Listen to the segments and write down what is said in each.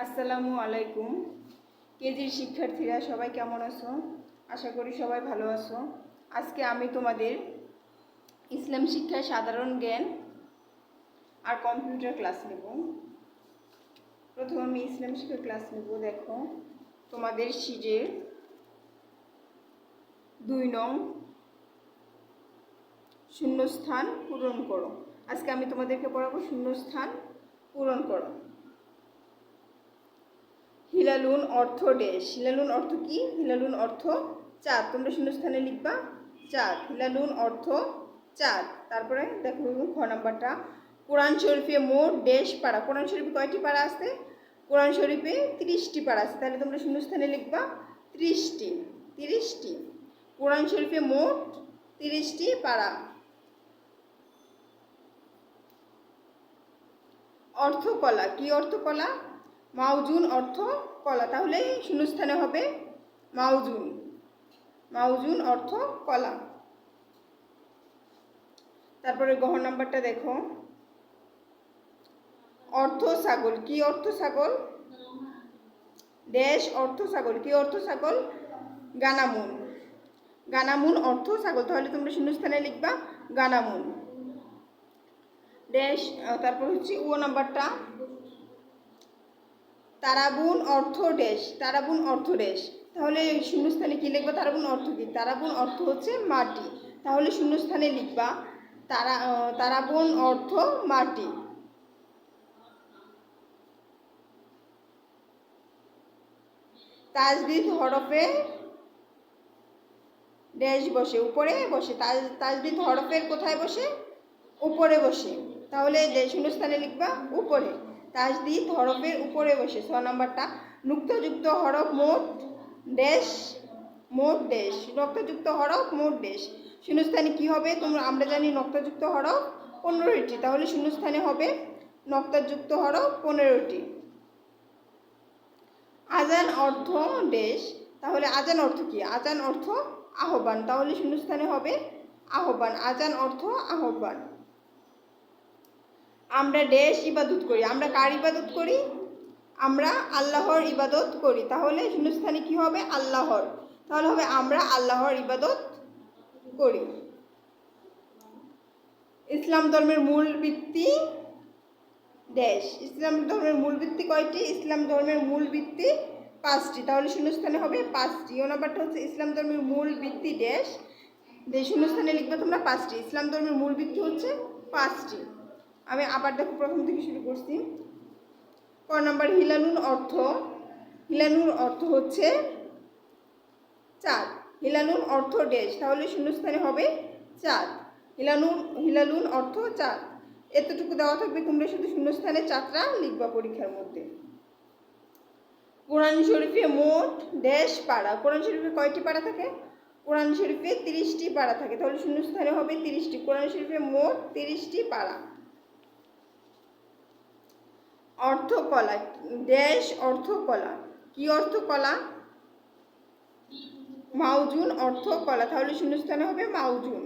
আসসালামু আলাইকুম। কেজির শিক্ষার্থীরা সবাই কেমন আছো? আশা করি সবাই ভালো আছো। আজকে আমি তোমাদের ইসলাম শিক্ষায় সাধারণ জ্ঞান আর কম্পিউটার ক্লাস নেব। প্রথমে আমি ইসলাম শিক্ষা ক্লাস নেব। দেখো, তোমাদের শিটের 2 নং শূন্যস্থান পূরণ করো। আজকে আমি তোমাদেরকে পড়াবো শূন্যস্থান পূরণ করো। হিলালুন অর্থ ড্যাশ। হিলালুন অর্থ কি? হিলালুন অর্থ চাঁদ। তোমরা শূন্যস্থানে লিখবা চাঁদ। হিলালুন অর্থ চাঁদ। তারপরে দেখো খ নাম্বারটা, কোরআন শরীফে মোট ড্যাশ পাড়া। কোরআন শরীফে কয়টি পাড়া আছে? কোরআন শরীফে 30টি পাড়া আছে। তাহলে তোমরা শূন্যস্থানে লিখবা 30টি। 30টি। কোরআন শরীফে মোট 30টি পাড়া। অর্থ কলা। কি অর্থ কলা? মাউজুন অর্থ কলা। তাহলে শূন্যস্থানে হবে মাউজুন। মাউজুন অর্থ কলা। তারপরে গহ নাম্বারটা দেখো, অর্থ ছাগল। কি অর্থ ছাগল? ড্যাশ অর্থ ছাগল। কি অর্থ ছাগল? গানামুন। গানামুন অর্থ ছাগল। তাহলে তোমরা শূন্যস্থানে লিখবা গানামুন ড্যাশ। তারপর হচ্ছে ও নাম্বারটা, তারাবুন অর্থ ড্যাশ। তারাবুন অর্থ ড্যাশ। তাহলে শূন্যস্থানে কি লিখবা? তারাবুন অর্থ কি? তারাবুন অর্থ হচ্ছে মাটি। তাহলে শূন্যস্থানে লিখবা তারাবুন অর্থ মাটি। তাজদিদ হরফে ড্যাশ বসে, উপরে বসে। তাজদিদ হরফের কোথায় বসে? উপরে বসে। তাহলে শূন্যস্থানে লিখবা উপরে। তাজদিদ হরফের উপরে বসে। 6 নাম্বারটা, নুক্তাযুক্ত হরফ মোট ড্যাশ। মোট ড্যাশ। নক্তাযুক্ত হরফ মোট ড্যাশ। শূন্যস্থানে কি হবে? আমরা জানি নক্তাযুক্ত হরফ 15টি। তাহলে শূন্যস্থানে হবে নক্তাযুক্ত হরফ 15টি। আজান অর্থ ড্যাশ। তাহলে আজান অর্থ কি? আজান অর্থ আহ্বান। তাহলে শূন্যস্থানে হবে আহ্বান। আজান অর্থ আহ্বান। আমরা ড্যাশ ইবাদত করি। আমরা কার ইবাদত করি? আমরা আল্লাহর ইবাদত করি। তাহলে শূন্যস্থানে কি হবে? আল্লাহর। তাহলে হবে আমরা আল্লাহর ইবাদত করি। ইসলাম ধর্মের মূল ভিত্তি ড্যাশ। ইসলাম ধর্মের মূল ভিত্তি কয়টি? ইসলাম ধর্মের মূল ভিত্তি 5টি। তাহলে শূন্যস্থানে হবে 5টি। ও নাম্বারটা হচ্ছে ইসলাম ধর্মের মূল ভিত্তি ড্যাশ। শূন্যস্থানে লিখবে তোমরা 5টি। ইসলাম ধর্মের মূল ভিত্তি হচ্ছে 5টি। আমি আবার দেখো প্রথম থেকে শুরু করছি। ক নাম্বার, হিলালুন অর্থ। হিলালুন অর্থ হচ্ছে চাঁদ। হিলালুন অর্থ ড্যাশ। তাহলে শূন্যস্থানে হবে চাঁদ। হিলালুন অর্থ চাঁদ। এতটুকু দেওয়া থাকবে, তোমরা শুধু শূন্যস্থানে চাঁদটা লিখবা পরীক্ষার মধ্যে। কোরআন শরীফে মোট ড্যাশ পাড়া। কোরআন শরীফে কয়টি পাড়া থাকে? কোরআন শরীফে 30টি পাড়া থাকে। তাহলে শূন্যস্থানে হবে 30টি। কোরআন শরীফে মোট 30টি পাড়া। অর্থ কলা। ড্যাশ অর্থ কলা। কি অর্থ কলা? মাউজুন অর্থ কলা। তাহলে শূন্যস্থানে হবে মাউজুন।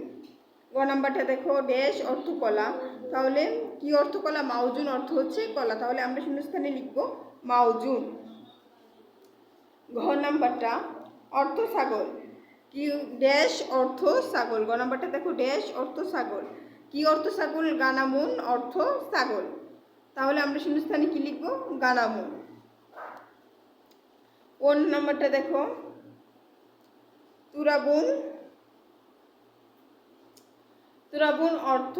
গ নাম্বারটা দেখো, ড্যাশ অর্থ কলা। তাহলে কি অর্থ কলা? মাউজুন অর্থ হচ্ছে কলা। তাহলে আমরা শূন্যস্থানে লিখব মাউজুন। ঘ নাম্বারটা, অর্থ ছাগল। কি ড্যাশ অর্থ ছাগল। গ নাম্বারটা দেখো, ড্যাশ অর্থ ছাগল। কি অর্থ ছাগল? গানামুন অর্থ ছাগল। তাহলে আমরা শূন্যস্থানে কি লিখব? গানামুন। ও নাম্বারটা দেখো, তুরাবুন। তুরাবুন অর্থ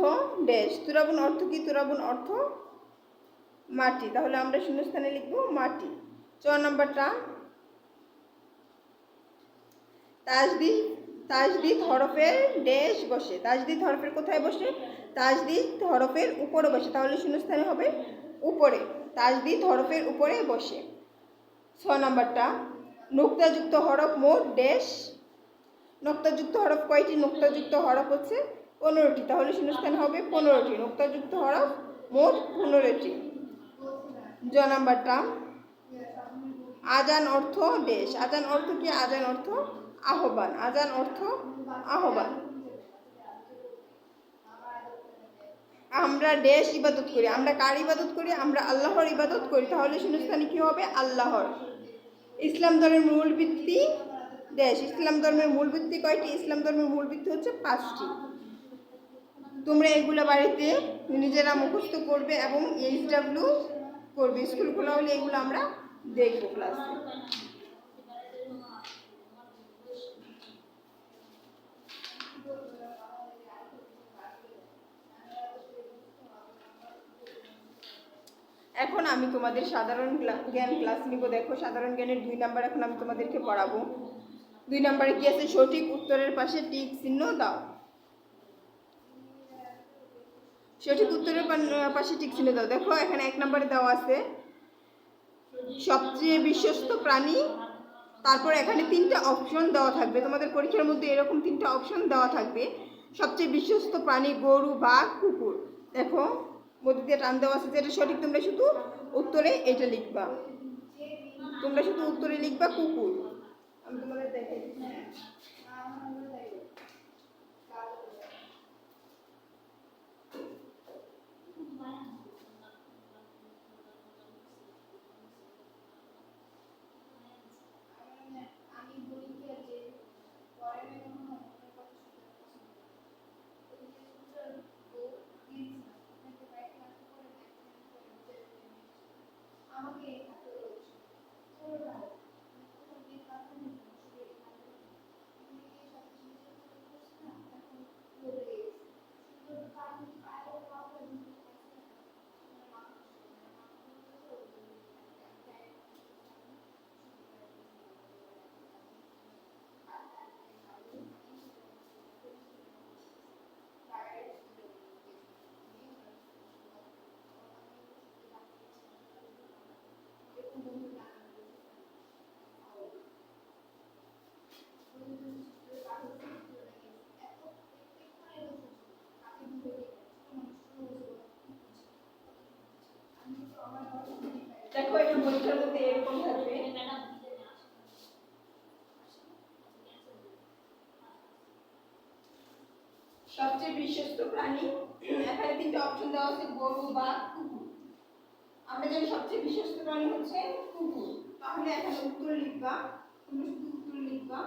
ড্যাশ। তুরাবুন অর্থ কি? তুরাবুন অর্থ মাটি। তাহলে আমরা শূন্যস্থানে লিখব মাটি। 4 নাম্বারটা, তাজদিদ হরফের ড্যাশ বসে। তাজদিদ হরফের কোথায় বসে? তাজদিদ হরফের উপরে বসে। তাহলে শূন্যস্থানে হবে উপরে। তাজদিদ হরফের উপরে বসে। 6 নাম্বারটা, নুক্তাযুক্ত হরফ মোট ড্যাশ। নুক্তাযুক্ত হরফ কয়টি? নুক্তাযুক্ত হরফ হচ্ছে 15টি। তাহলে শূন্যস্থানে হবে 15টি। নুক্তাযুক্ত হরফ মোট 15টি। জ নাম্বারটা, আজান অর্থ ড্যাশ। আজান অর্থ কি? আজান অর্থ আহ্বান। আজান অর্থ আহ্বান। আমরা ড্যাশ ইবাদত করি, আমরা কার ইবাদত করি? আমরা আল্লাহর ইবাদত করি। তাহলে শূন্যস্থানে কি হবে? আল্লাহর। ইসলাম ধর্মের মূল ভিত্তি ড্যাশ। ইসলাম ধর্মের মূল ভিত্তি কয়টি? ইসলাম ধর্মের মূল ভিত্তি হচ্ছে 5টি। তোমরা এগুলো বাড়িতে নিজেরা মুখস্থ করবে এবং এইচডব্লিউ করবে। স্কুল খোলা হলে এগুলো আমরা দেখবো ক্লাসে। এখন আমি তোমাদের সাধারণ জ্ঞান ক্লাস নিব। দেখো সাধারণ জ্ঞানের 2 নাম্বার এখন আমি তোমাদেরকে পড়াবো। 2 নাম্বারে কি আছে? সঠিক উত্তরের পাশে টিক চিহ্ন দাও। সঠিক উত্তরের পাশে টিক চিহ্ন দাও। দেখো এখানে 1 নাম্বারে দেওয়া আছে সবচেয়ে বিশ্বস্ত প্রাণী। তারপর এখানে 3টা অপশন দেওয়া থাকবে। তোমাদের পরীক্ষার মধ্যে এরকম 3টা অপশন দেওয়া থাকবে। সবচেয়ে বিশ্বস্ত প্রাণী গরু, বাঘ, কুকুর। দেখো মধ্যে দিয়ে টান দেওয়া আছে, যেটা সঠিক তোমরা শুধু উত্তরে এটা লিখবা। তোমরা শুধু উত্তরে লিখবা কুকুর। আমি তোমাদের দেখাই দিচ্ছি। দেখো এটা পরীক্ষার মধ্যে এরকম থাকবে। সবচেয়ে বিশ্বস্ত প্রাণী, এখানে 3টা অপশন দেওয়া আছে গরু, বাঘ, কুকুর। আমরা জানি সবচেয়ে বিশ্বস্ত প্রাণী হচ্ছে কুকুর। তাহলে এখানে উত্তর লিখবা। তোমরা শুধু উত্তর লিখবা।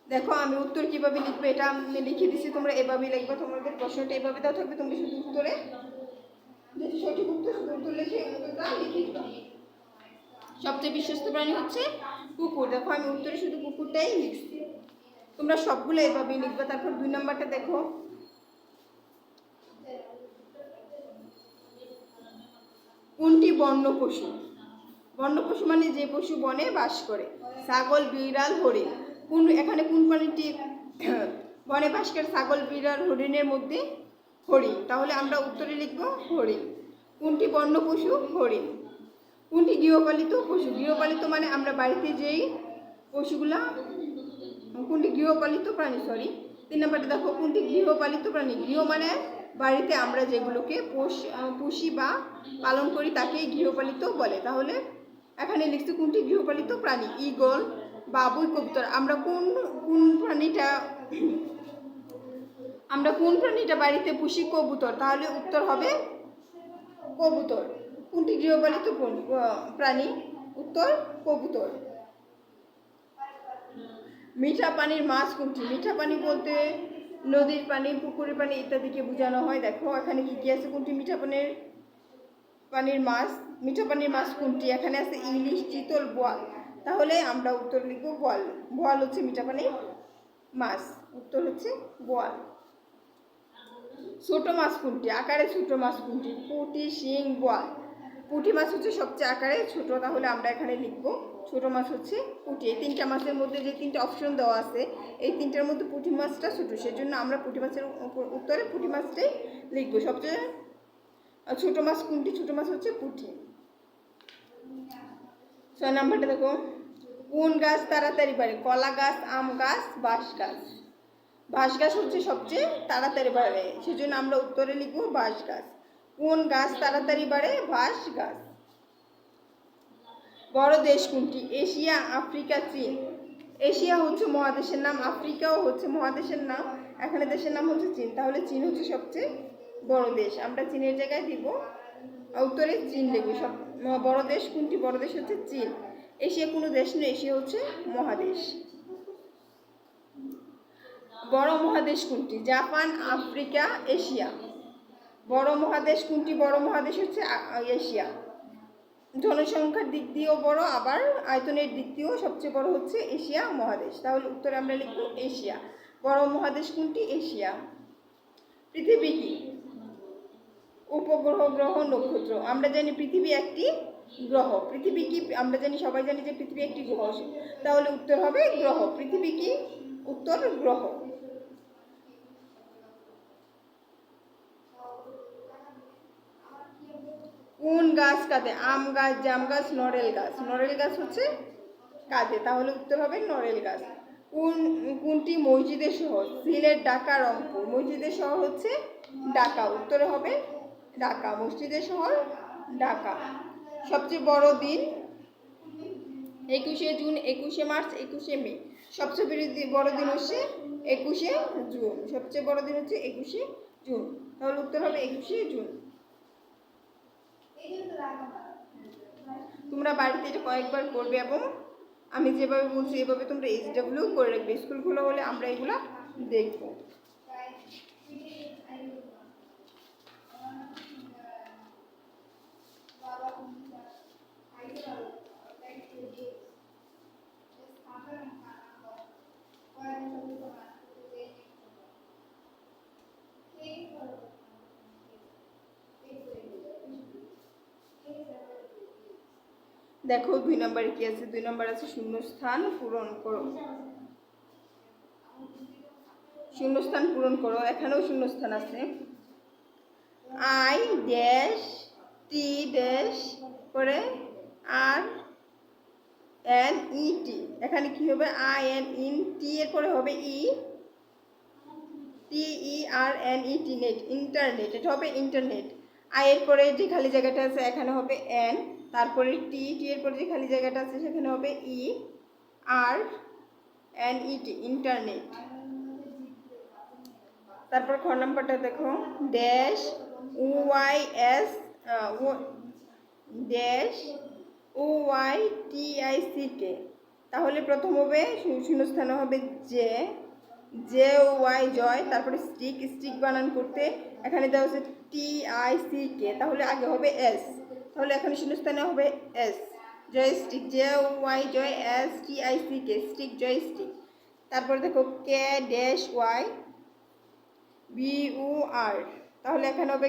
দেখো আমি উত্তর কিভাবে লিখবো এটা আমি লিখে দিচ্ছি, তোমরা এভাবেই লিখবা। তোমাদের প্রশ্নটা এভাবে দেওয়া থাকবে, তোমরা শুধু উত্তরে যেটা সঠিক উত্তর শুধু উত্তর লিখে উত্তরটা লিখে দিবা। সবচেয়ে বিশ্বস্ত প্রাণী হচ্ছে কুকুর। দেখো আমি উত্তরে শুধু কুকুরটাই লিখছি। তোমরা সবগুলো এভাবেই লিখবা। তারপর 2 নাম্বারটা দেখো, কোনটি বন্য পশু? বন্য পশু মানে যে পশু বনে বাস করে। ছাগল, বিড়াল, হরিণ। এখানে কোন প্রাণীটি বনে বাস করে? ছাগল, বিড়াল, হরিণের মধ্যে হরিণ। তাহলে আমরা উত্তরে লিখব হরিণ। কোনটি বন্য পশু? হরিণ। কোনটি গৃহপালিত পশু? গৃহপালিত মানে আমরা বাড়িতে যেই পশুগুলা। কোনটি গৃহপালিত প্রাণী? 3 নাম্বারটা দেখো, কোনটি গৃহপালিত প্রাণী? গৃহ মানে বাড়িতে আমরা যেগুলোকে পুষি বা পালন করি তাকেই গৃহপালিত বলে। তাহলে এখানে লিখছি কোনটি গৃহপালিত প্রাণী? ঈগল, বাবুই, কবুতর। আমরা কোন প্রাণীটা বাড়িতে পুষি? কবুতর। তাহলে উত্তর হবে কবুতর। কোনটি গৃহপালিত প্রাণী? উত্তর কবুতর। মিঠা পানির মাছ কোনটি? মিঠা পানি বলতে নদীর পানি, পুকুরের পানি ইত্যাদিকে বোঝানো হয়। দেখো এখানে কি কি আছে? কোনটি মিঠা পানির মাছ? মিঠা পানির মাছ কোনটি? এখানে আছে ইলিশ, চিতল, বোয়াল। তাহলে আমরা উত্তর লিখব বোয়াল। বোয়াল হচ্ছে মিঠা পানির মাছ। উত্তর হচ্ছে বোয়াল। ছোট মাছ কোনটি? আকারে ছোট মাছ কোনটি? পুঁটি, শিং, বোয়াল। পুঁটি মাছ হচ্ছে সবচেয়ে আকারে ছোট। তাহলে আমরা এখানে লিখব ছোট মাছ হচ্ছে পুঁটি। এই 3টা মাছের মধ্যে যে 3টা অপশন দেওয়া আছে এই 3টার মধ্যে পুঁটি মাছটা ছোট, সেজন্য আমরা পুঁটি মাছের উত্তরে পুঁটি মাছটাই লিখব। সবচেয়ে ছোট মাছ কোনটি? ছোট মাছ হচ্ছে পুঁটি। 6 নাম্বারটা দেখো, কোন গাছ তাড়াতাড়ি বাড়ে? কলা গাছ, আম গাছ, বাঁশ গাছ। বাঁশ গাছ হচ্ছে সবচেয়ে তাড়াতাড়ি বাড়ে, সেজন্য আমরা উত্তরে লিখব বাঁশ গাছ। কোন গাছ তাড়াতাড়ি বাড়ে? বাঁশ গাছ। বড় দেশ কোনটি? এশিয়া, আফ্রিকা, চীন। এশিয়া হচ্ছে মহাদেশের নাম, আফ্রিকাও হচ্ছে মহাদেশের নাম, এখানে দেশের নাম হচ্ছে চীন। তাহলে চীন হচ্ছে সবচেয়ে বড় দেশ, আমরা চীনের জায়গায় দিব উত্তরে চীন লিখব। সব বড় দেশ কোনটি? বড় দেশ হচ্ছে চীন। এশিয়া কোনো দেশ নয়, এশিয়া হচ্ছে মহাদেশ। বড় মহাদেশ কোনটি? Japan, Africa, Asia. বড় মহাদেশ কোনটি? বড় মহাদেশ হচ্ছে এশিয়া। জনসংখ্যার দিক দিয়েও বড়, আবার আয়তনের দিক দিয়েও সবচেয়ে বড় হচ্ছে এশিয়া মহাদেশ। তাহলে উত্তরে আমরা লিখব এশিয়া। বড় মহাদেশ কোনটি? এশিয়া। পৃথিবী কি? উপগ্রহ, গ্রহ, নক্ষত্র। আমরা জানি পৃথিবী একটি গ্রহ। পৃথিবী কি? আমরা জানি, সবাই জানি যে পৃথিবী একটি গ্রহ। তাহলে উত্তর হবে গ্রহ। পৃথিবী কি? উত্তর গ্রহ। কোন গাছ কাঁদে? আম গাছ, জাম গাছ, নড়েল গাছ। নড়েল গাছ হচ্ছে কাঁদে, তাহলে উত্তর হবে নড়েল গাছ। কোনটি মসজিদের শহর? সিলেট, ঢাকা, রংপুর। মসজিদের শহর হচ্ছে ঢাকা, উত্তরে হবে ঢাকা। মসজিদের শহর ঢাকা। সবচেয়ে বড় দিন? 21শে জুন, 21শে মার্চ, 21শে মে। সবচেয়ে বড় দিন হচ্ছে 21শে জুন। সবচেয়ে বড় দিন হচ্ছে 21শে জুন। তাহলে উত্তর হবে 21শে জুন। তোমরা বাড়িতে এটা কয়েকবার করবে এবং আমি যেভাবে বলছি এভাবে তোমরা এইচডব্লিউ করে রাখবে। স্কুলগুলো হলে আমরা এগুলো দেখব। দেখো 2 নম্বরে কি আছে? 2 নম্বর আছে শূন্যস্থান পূরণ করো। শূন্যস্থান পূরণ করো। এখানেও শূন্যস্থান আছে। আই ড্যাশ টি ড্যাশ করে আর এন ই টি। এখানে কি হবে? আই এন ইন টি এর পরে হবে ই, টি ই আর এন ই টি, নেট, ইন্টারনেট। এটা হবে ইন্টারনেট। আই এর পরে যে খালি জায়গাটা আছে এখানে হবে এন, তারপরে টি, টি এর পরে যে খালি জায়গাটা আছে সেখানে হবে ই, আর এন ই টি, ইন্টারনেট। তারপর খ নাম্বারটা দেখো, dash O Y S dash O Y T I C K. তাহলে প্রথম হবে শূন্যস্থানে হবে J, J O Y joy, তারপরে স্টিক, স্টিক বানান করতে এখানে দেওয়া হচ্ছে টি আই সি কে, তাহলে আগে হবে এস। তাহলে এখানে শূন্যস্থানে হবে S, joystick, J O Y joy S T I C K, stick, joystick. তারপরে দেখো K dash Y B O R, তাহলে এখানে হবে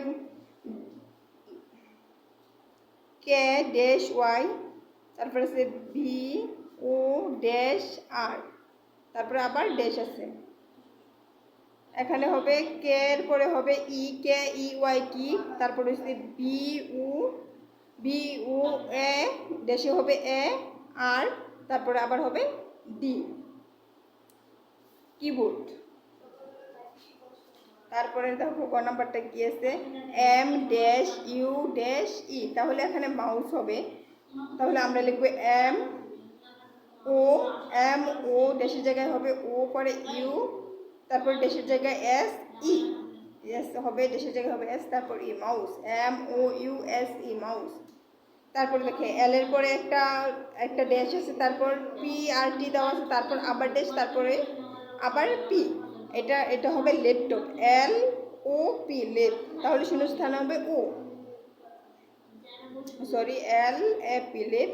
কে ড্যাশ ওয়াই, তারপরে আছে বি ও ড্যাশ আর, তারপরে আবার ড্যাশ আছে। এখানে হবে কে এর পরে হবে ই, কে ই ওয়াই টি, তারপরে হচ্ছে বি ও এ, ড্যাশে হবে এ আর, তারপরে আবার হবে ডি, কিবোর্ড। তারপরে দেখো ক নাম্বারটা কি আছে? এম ড্যাশ ইউ ড্যাশ ই, তাহলে এখানে মাউস হবে। তাহলে আমরা লিখবো এম ও ড্যাশের জায়গায় হবে ও, পরে ইউ, তারপর ড্যাশের জায়গায় এস ই, এস হবে, ড্যাশের জায়গায় হবে এস, তারপর E, mouse, M O U S E, mouse. তারপর দেখে এল এর পরে একটা ড্যাশ আছে, তারপর পি আর টি দেওয়া আছে, তারপর আবার ড্যাশ, তারপরে আবার পি। এটা হবে ল্যাপটপ, এল ও পি, লেপ। তাহলে শূন্যস্থানে হবে ও, সরি, এল এ পি, লেপ।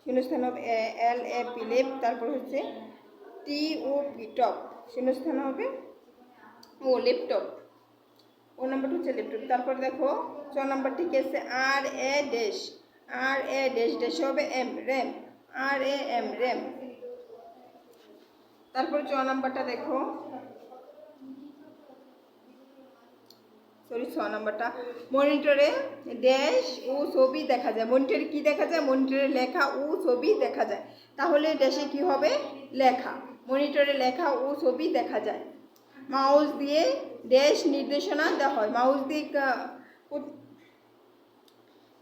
শূন্যস্থান হবে এল এ পি, লেপ। তারপর হচ্ছে টি ও পি, টপ। শূন্যস্থান হবে ও, ল্যাপটপ। ও নাম্বারটা হচ্ছে ল্যাপটপ। তারপর দেখো চ নাম্বারটি কি আছে? R A dash, R A dash, dash হবে M, RAM, R A M, RAM. তারপর চ নাম্বারটা দেখো, সরি 6 নাম্বারটা, মনিটরে ড্যাশ ও ছবি দেখা যায়। মনিটরে কি দেখা যায়? মনিটরে লেখা ও ছবি দেখা যায়। তাহলে ড্যাশে কি হবে? লেখা। মনিটরে লেখা ও ছবি দেখা যায়। মাউস দিয়ে ড্যাশ নির্দেশনা দেওয়া হয়। মাউস দিয়ে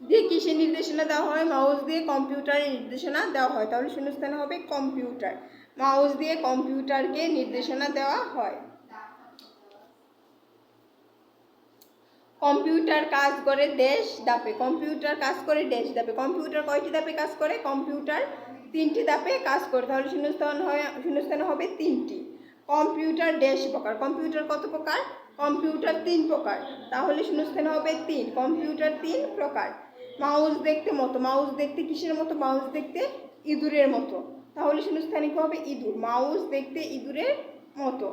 দিয়ে কিসের নির্দেশনা দেওয়া হয়? মাউস দিয়ে কম্পিউটারের নির্দেশনা দেওয়া হয়। তাহলে শূন্যস্থানে হবে কম্পিউটার। মাউস দিয়ে কম্পিউটারকে নির্দেশনা দেওয়া হয়। কম্পিউটার কাজ করে ড্যাশ ধাপে। কম্পিউটার কাজ করে ড্যাশ ধাপে। কম্পিউটার কয়টি ধাপে কাজ করে? কম্পিউটার 3টি ধাপে কাজ করে। তাহলে শূন্যস্থানে হবে 3টি। কম্পিউটার ড্যাশ প্রকার। কম্পিউটার কত প্রকার? কম্পিউটার 3 প্রকার। তাহলে শূন্যস্থানে হবে 3। কম্পিউটার 3 প্রকার। মাউস দেখতে মতো। মাউস দেখতে কিসের মতো? মাউস দেখতে ইঁদুরের মতো। তাহলে শূন্যস্থানে কি হবে? ইঁদুর। মাউস দেখতে ইঁদুরের মতো।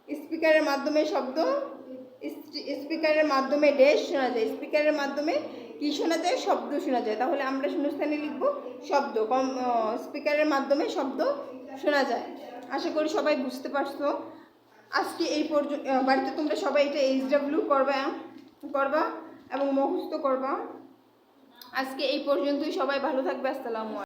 স্পিকারের মাধ্যমে শব্দ। স্পিকারের মাধ্যমে ড্যাশ শোনা যায়। স্পিকারের মাধ্যমে কি শোনা যায়? শব্দ শোনা যায়। তাহলে আমরা শূন্যস্থানে লিখব শব্দ। স্পিকারের মাধ্যমে শব্দ শোনা যায়। আশা করি সবাই বুঝতে পারছো। আজকে এই পর্যন্ত। বাড়িতে তোমরা সবাই এটা HW করবা এবং মুখস্থ করবা। আজকে এই পর্যন্তই। সবাই ভালো থাকবে। আসসালামু আলাইকুম।